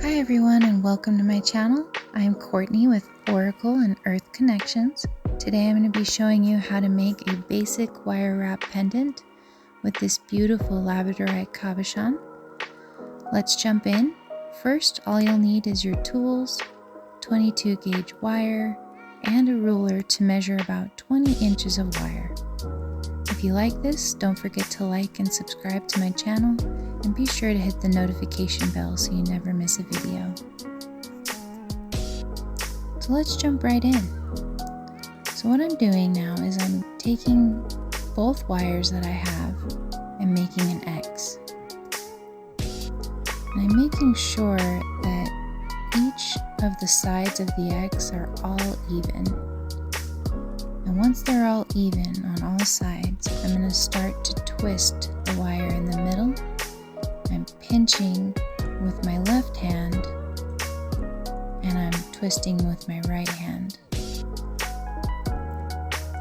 Hi everyone and welcome to my channel. I'm Courtney with Oracle and Earth Connections. Today I'm going to be showing you how to make a basic wire wrap pendant with this beautiful labradorite cabochon. Let's jump in. First, all you'll need is your tools, 22 gauge wire, and a ruler to measure about 20 inches of wire. If you like this, don't forget to like and subscribe to my channel, and be sure to hit the notification bell so you never miss a video. So let's jump right in. So what I'm doing now is I'm taking both wires that I have and making an X. And I'm making sure that each of the sides of the X are all even. And once they're all even on all sides, I'm going to start to twist the wire in the middle. I'm pinching with my left hand and I'm twisting with my right hand.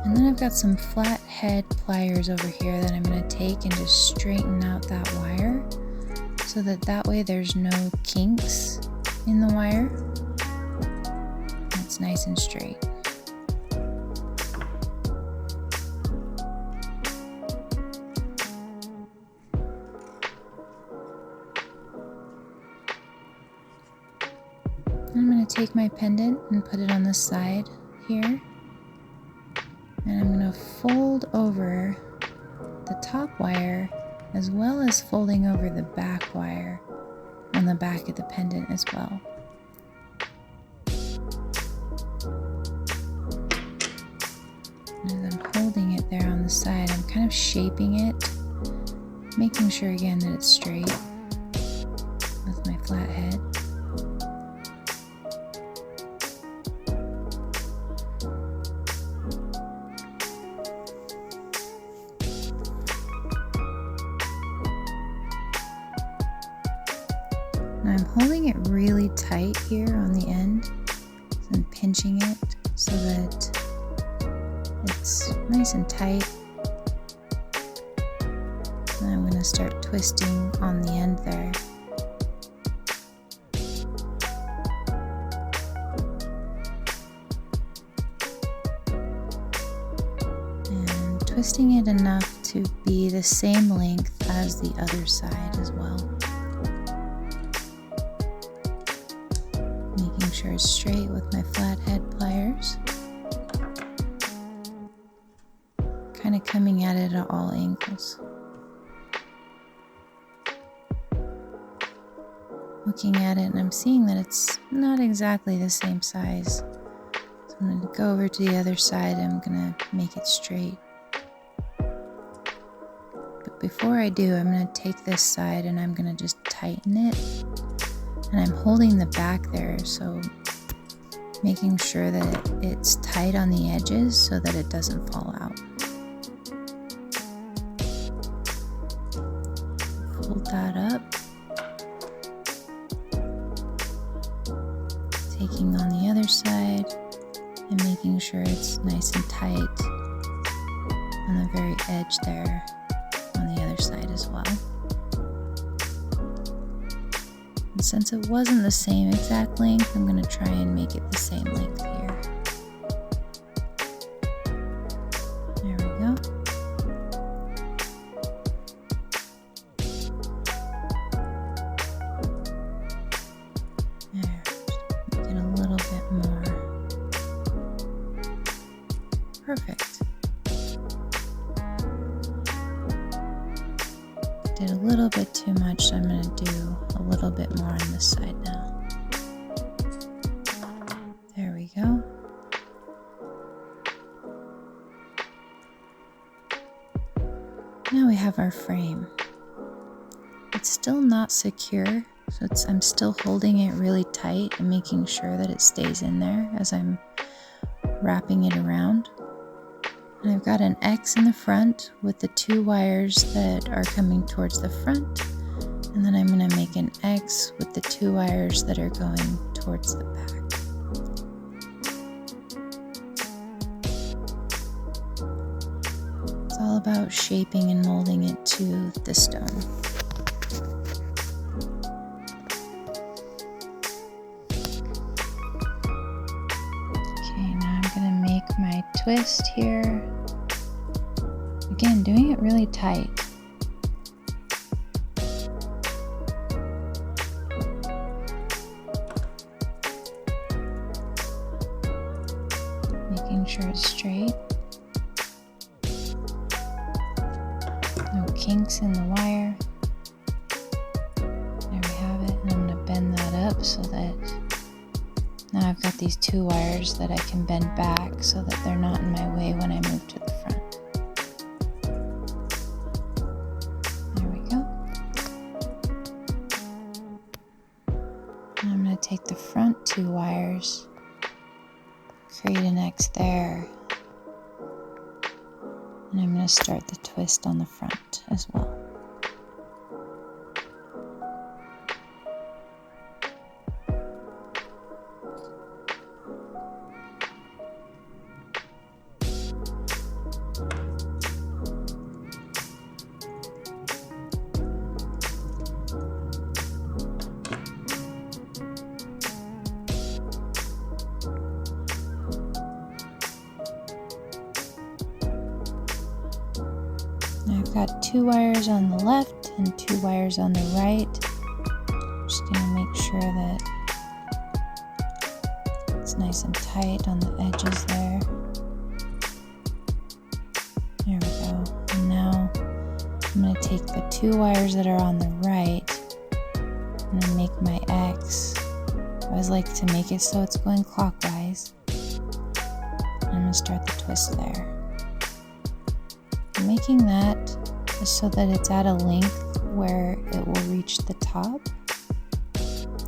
And then I've got some flat head pliers over here that I'm going to take and just straighten out that wire so that way there's no kinks in the wire. It's nice and straight. I'm going to take my pendant and put it on the side here, and I'm going to fold over the top wire as well as folding over the back wire on the back of the pendant as well. And as I'm holding it there on the side, I'm kind of shaping it, making sure again that it's straight with my flat head. And I'm holding it really tight here on the end, so I'm pinching it so that it's nice and tight. And I'm going to start twisting on the end there. And twisting it enough to be the same length as the other side as well. Making sure it's straight with my flat head pliers. Kind of coming at it at all angles. Looking at it and I'm seeing that it's not exactly the same size. So I'm going to go over to the other side and I'm going to make it straight. But before I do, I'm going to take this side and I'm going to just tighten it. And I'm holding the back there, so making sure that it's tight on the edges so that it doesn't fall out. Fold that up. Taking on the other side and making sure it's nice and tight on the very edge there on the other side as well. And since it wasn't the same exact length, I'm going to try and make it the same length here. There we go. There, just get a little bit more. Perfect. Did a little bit too much, so I'm going to do a little bit more on this side now. There we go. Now we have our frame. It's still not secure, so I'm still holding it really tight and making sure that it stays in there as I'm wrapping it around. And I've got an X in the front with the two wires that are coming towards the front. And then I'm going to make an X with the two wires that are going towards the back. It's all about shaping and molding it to the stone. twist here. Again, doing it really tight. Making sure it's straight. No kinks in the wire. There we have it. And I'm going to bend that up so that now I've got these two wires that I can bend back so that they're not in my way when I move to the front. There we go. And I'm going to take the front two wires, create an X there, and I'm going to start the twist on the front as well. I've got two wires on the left and two wires on the right. I'm just going to make sure that it's nice and tight on the edges there. There we go. And now I'm going to take the two wires that are on the right. I'm going to make my X. I always like to make it so it's going clockwise. I'm going to start the twist there. Making that so that it's at a length where it will reach the top,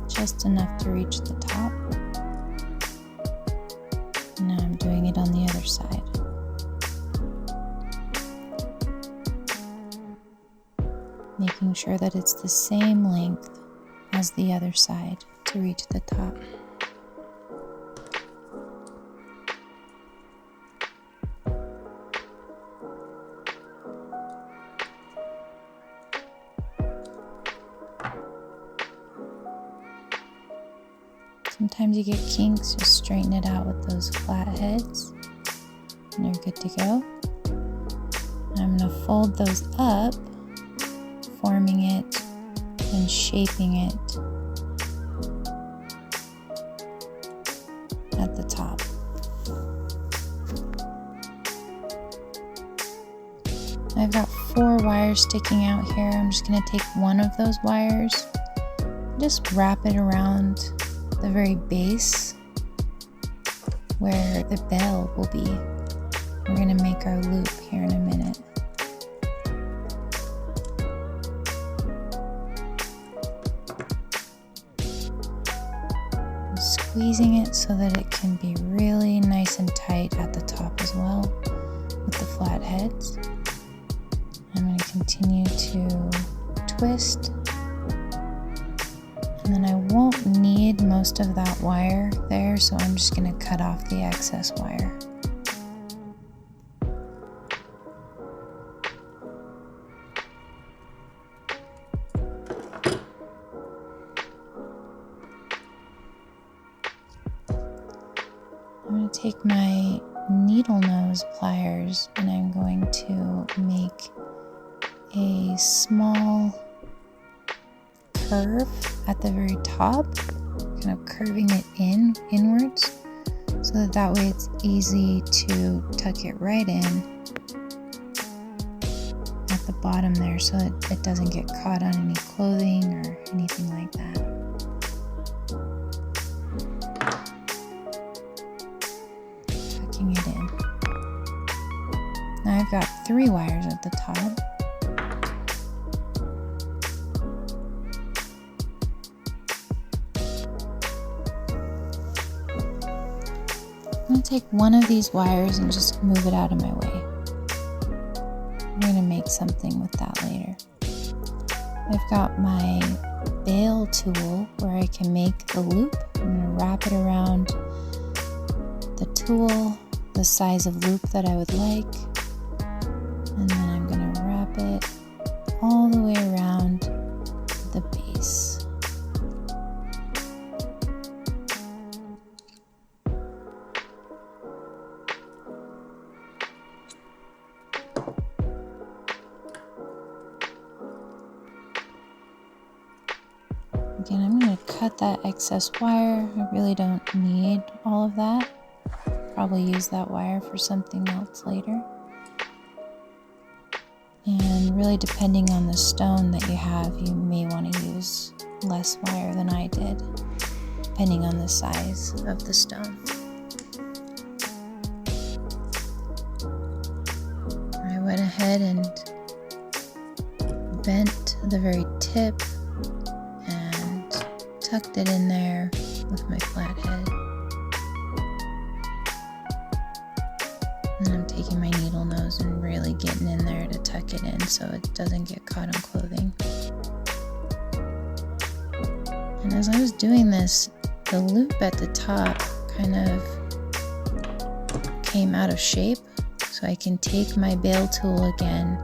just enough to reach the top. And now I'm doing it on the other side. Making sure that it's the same length as the other side to reach the top. Sometimes you get kinks, just straighten it out with those flat heads and you're good to go. I'm going to fold those up, forming it and shaping it at the top. I've got 4 wires sticking out here. I'm just going to take one of those wires, just wrap it around the very base where the bell will be. We're going to make our loop here in a minute. I'm squeezing it so that it can be really nice and tight at the top as well with the flat heads. I'm going to continue to twist. And then I won't need most of that wire there, so I'm just going to cut off the excess wire. I'm going to take my needle nose pliers and I'm going to make a small curve at the very top, kind of curving it inwards so that way it's easy to tuck it right in at the bottom there so it doesn't get caught on any clothing or anything like that. Tucking it in. Now I've got 3 wires at the top. I'm going to take one of these wires and just move it out of my way. I'm going to make something with that later. I've got my bail tool where I can make the loop. I'm going to wrap it around the tool, the size of loop that I would like, and then I'm going to wrap it all the way around the base. Again, I'm going to cut that excess wire. I really don't need all of that. Probably use that wire for something else later. And really, depending on the stone that you have, you may want to use less wire than I did, depending on the size of the stone. I went ahead and bent the very tip and tucked it in there with my flat head. And I'm taking my needle nose and really getting in there to tuck it in so it doesn't get caught on clothing. And as I was doing this, the loop at the top kind of came out of shape, so I can take my bail tool again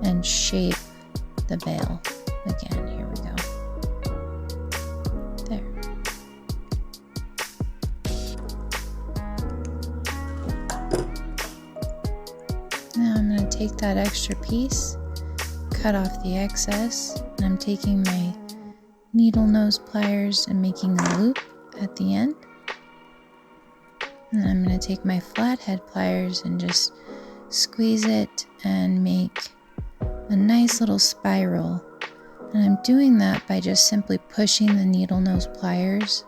and shape the bail again. Here we go. There. Now I'm going to take that extra piece, cut off the excess, and I'm taking my needle nose pliers and making a loop at the end. And then I'm going to take my flathead pliers and just squeeze it and make a nice little spiral. And I'm doing that by just simply pushing the needle nose pliers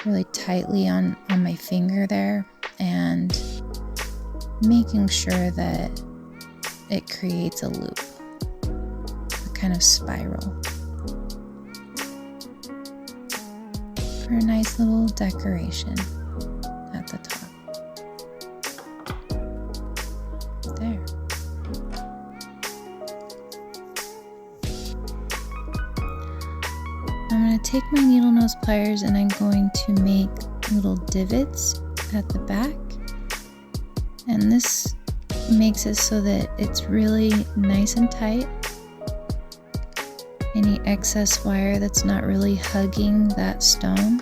really tightly on my finger there and making sure that it creates a loop, a kind of spiral, for a nice little decoration at the top. There. I'm going to take my needle nose pliers and I'm going to make little divots at the back. And this makes it so that it's really nice and tight. Any excess wire that's not really hugging that stone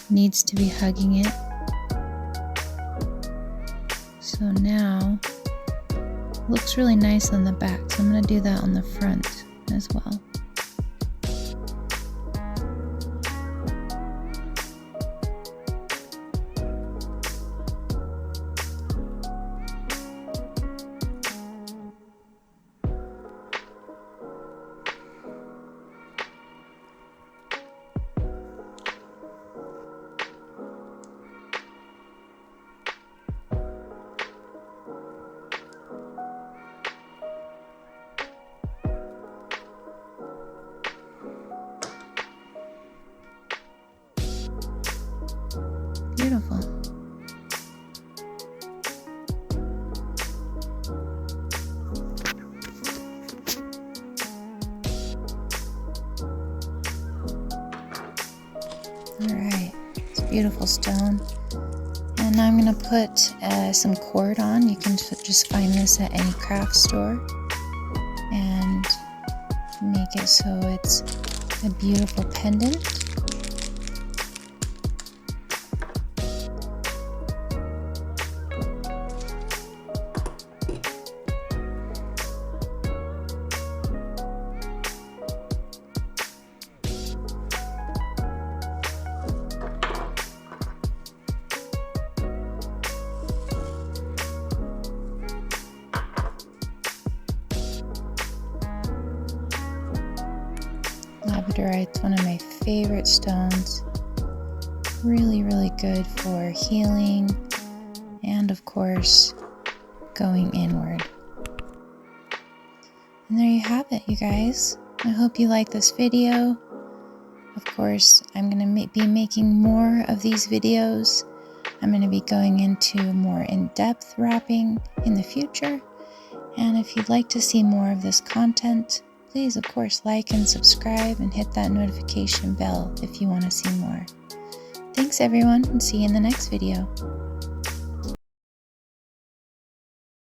needs to be hugging it. So now it looks really nice on the back, so I'm going to do that on the front as well. Beautiful. Alright, it's a beautiful stone. And now I'm going to put some cord on. You can just find this at any craft store and make it so it's a beautiful pendant. Labradorite's one of my favorite stones. Really, really good for healing and, of course, going inward. And there you have it, you guys. I hope you like this video. Of course, I'm going to be making more of these videos. I'm going to be going into more in-depth wrapping in the future. And if you'd like to see more of this content, please, of course, like and subscribe and hit that notification bell if you want to see more. Thanks, everyone, and see you in the next video.